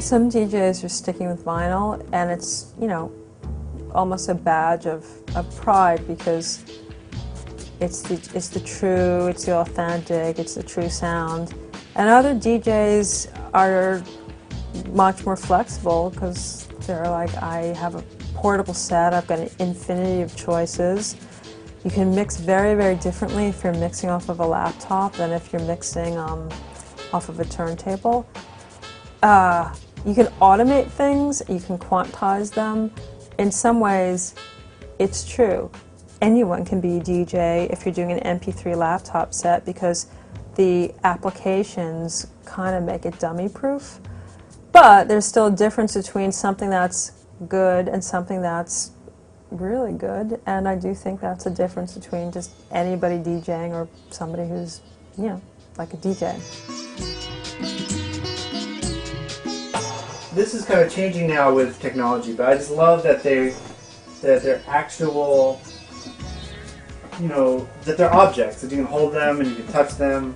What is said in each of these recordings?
Some DJs are sticking with vinyl, and it's, you know, almost a badge of pride because it's the true, it's the authentic, it's the true sound. And other DJs are much more flexible because they're like, I have a portable set, I've got an infinity of choices. You can mix very, very differently if you're mixing off of a laptop than if you're mixing off of a turntable. You can automate things, you can quantize them. In some ways, it's true. Anyone can be a DJ if you're doing an MP3 laptop set because the applications kind of make it dummy-proof. But there's still a difference between something that's good and something that's really good, and I do think that's a difference between just anybody DJing or somebody who's, you know, like a DJ. This is kind of changing now with technology, but I just love that they're actual, you know, that they're objects, that you can hold them and you can touch them.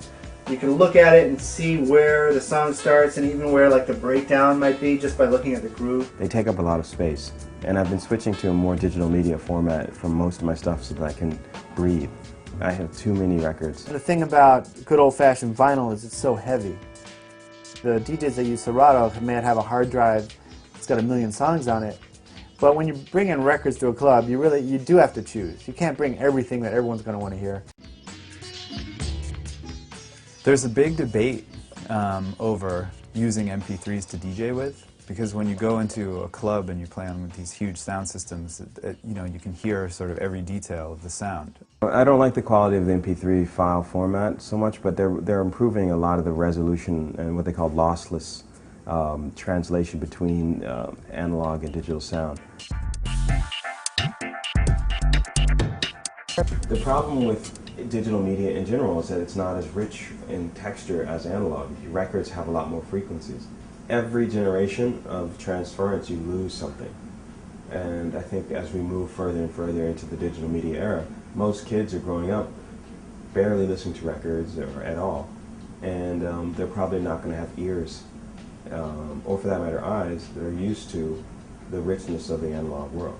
You can look at it and see where the song starts and even where like the breakdown might be just by looking at the groove. They take up a lot of space, and I've been switching to a more digital media format for most of my stuff so that I can breathe. I have too many records. The thing about good old-fashioned vinyl is it's so heavy. The DJs that use Serato may have a hard drive that's got 1 million songs on it, but when you bring in records to a club, you do have to choose. You can't bring everything that everyone's going to want to hear. There's a big debate over using MP3s to DJ with, because when you go into a club and you play on with these huge sound systems, you know, you can hear sort of every detail of the sound. I don't like the quality of the MP3 file format so much, but they're improving a lot of the resolution and what they call lossless translation between analog and digital sound. The problem with digital media in general is that it's not as rich in texture as analog. Records have a lot more frequencies. Every generation of transference you lose something. And I think as we move further and further into the digital media era, most kids are growing up barely listening to records or at all. And they're probably not going to have ears, or for that matter eyes, that are used to the richness of the analog world.